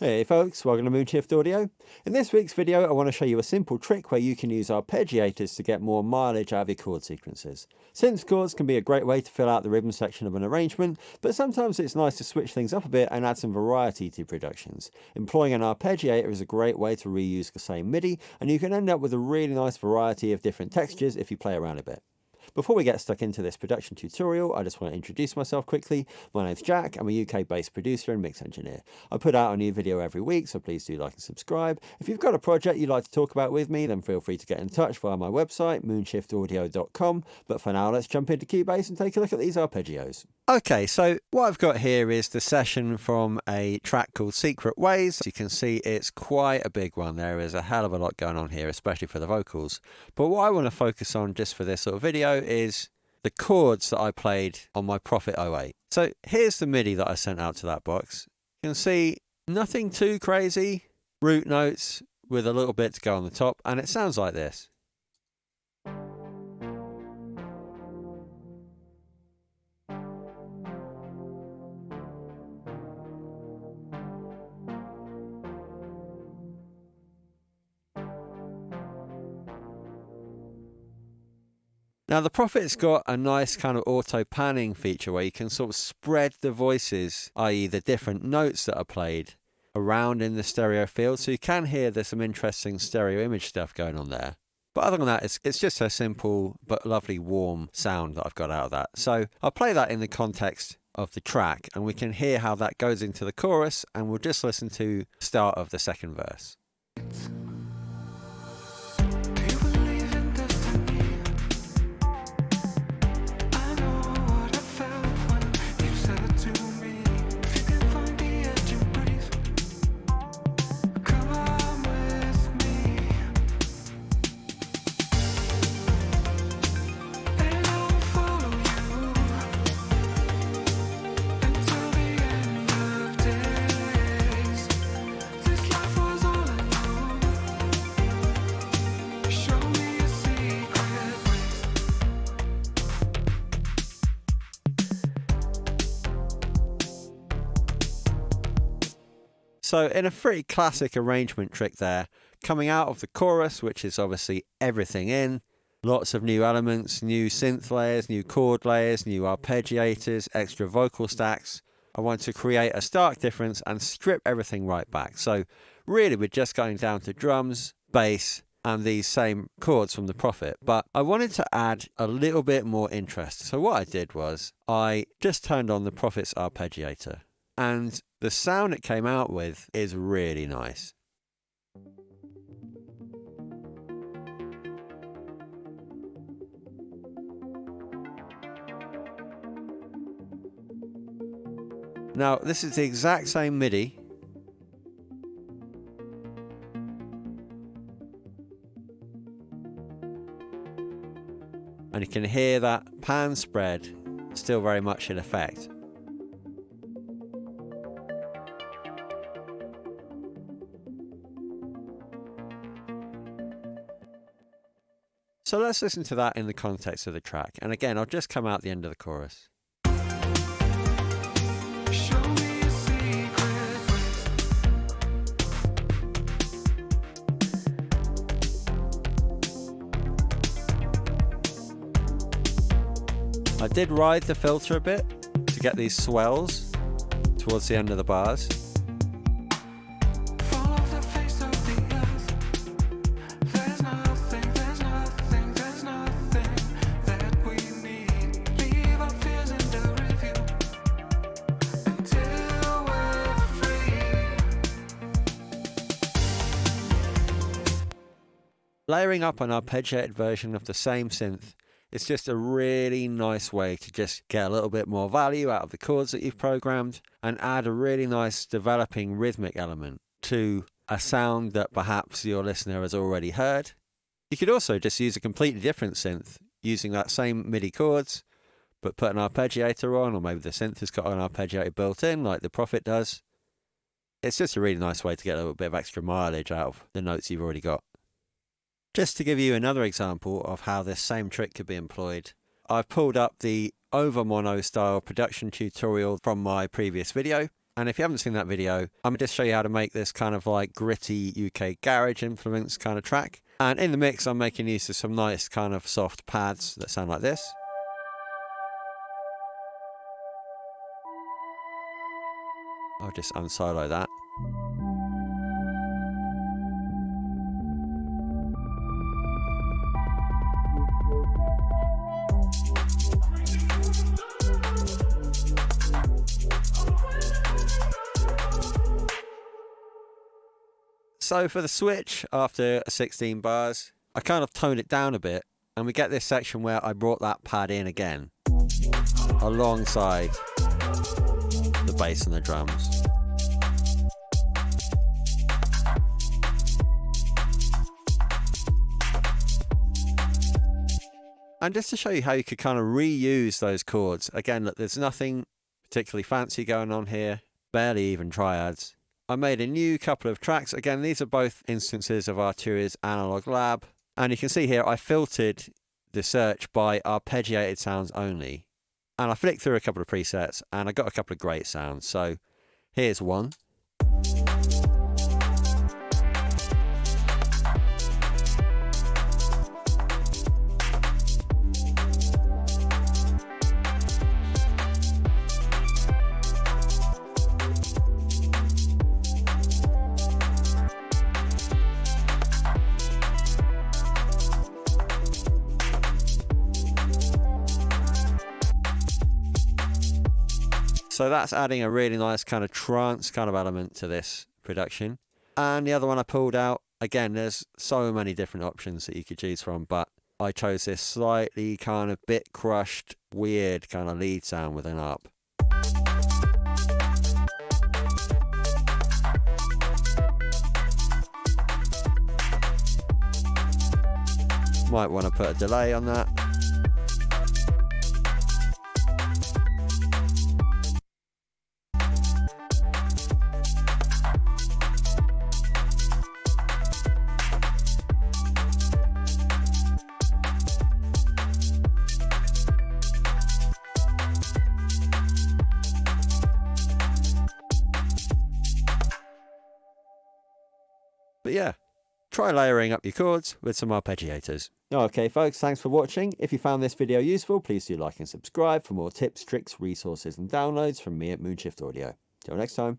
Hey folks, welcome to Moonshift Audio. In this week's video I want to show you a simple trick where you can use arpeggiators to get more mileage out of your chord sequences. Synth chords can be a great way to fill out the rhythm section of an arrangement, but sometimes it's nice to switch things up a bit and add some variety to your productions. Employing an arpeggiator is a great way to reuse the same MIDI, and you can end up with a really nice variety of different textures if you play around a bit. Before we get stuck into this production tutorial, I just want to introduce myself quickly. My name's Jack, I'm a UK-based producer and mix engineer. I put out a new video every week, so please do like and subscribe. If you've got a project you'd like to talk about with me, then feel free to get in touch via my website, moonshiftaudio.com. But for now, let's jump into Cubase and take a look at these arpeggios. Okay, so what I've got here is the session from a track called Secret Ways. As you can see, it's quite a big one. There is a hell of a lot going on here, especially for the vocals. But what I want to focus on just for this sort of video is the chords that I played on my Prophet 08. So here's the MIDI that I sent out to that box. You can see nothing too crazy, root notes with a little bit to go on the top, and it sounds like this. Now the Prophet's got a nice kind of auto panning feature where you can sort of spread the voices, i.e. the different notes that are played, around in the stereo field, so you can hear there's some interesting stereo image stuff going on there. But other than that, it's just a simple but lovely warm sound that I've got out of that. So I'll play that in the context of the track and we can hear how that goes into the chorus, and we'll just listen to the start of the second verse. So in a pretty classic arrangement trick there, coming out of the chorus, which is obviously everything in, lots of new elements, new synth layers, new chord layers, new arpeggiators, extra vocal stacks. I want to create a stark difference and strip everything right back. So really we're just going down to drums, bass, and these same chords from the Prophet. But I wanted to add a little bit more interest. So what I did was I just turned on the Prophet's arpeggiator, and the sound it came out with is really nice. Now, this is the exact same MIDI. And you can hear that pan spread still very much in effect. So let's listen to that in the context of the track. And again, I'll just come out the end of the chorus. I did ride the filter a bit to get these swells towards the end of the bars. Layering up an arpeggiated version of the same synth is just a really nice way to just get a little bit more value out of the chords that you've programmed and add a really nice developing rhythmic element to a sound that perhaps your listener has already heard. You could also just use a completely different synth using that same MIDI chords, but put an arpeggiator on, or maybe the synth has got an arpeggiator built in like the Prophet does. It's just a really nice way to get a little bit of extra mileage out of the notes you've already got. Just to give you another example of how this same trick could be employed, I've pulled up the over mono style production tutorial from my previous video, And if you haven't seen that video, I'm going to just show you how to make this kind of like gritty UK garage influence kind of track. And in the mix, I'm making use of some nice kind of soft pads that sound like this. I'll just unsolo that. So for the switch, after 16 bars, I kind of toned it down a bit, and we get this section where I brought that pad in again, alongside the bass and the drums. And just to show you how you could kind of reuse those chords, again, look, there's nothing particularly fancy going on here, barely even triads. I made a new couple of tracks. Again, these are both instances of Arturia's Analog Lab. And you can see here I filtered the search by arpeggiated sounds only. And I flicked through a couple of presets and I got a couple of great sounds. So here's one. So that's adding a really nice kind of trance kind of element to this production. And the other one I pulled out, again, there's so many different options that you could choose from, but I chose this slightly kind of bit crushed, weird kind of lead sound with an arp. Might want to put a delay on that. But yeah, try layering up your chords with some arpeggiators. Okay folks, thanks for watching. If you found this video useful, please do like and subscribe for more tips, tricks, resources and downloads from me at Moonshift Audio. Till next time.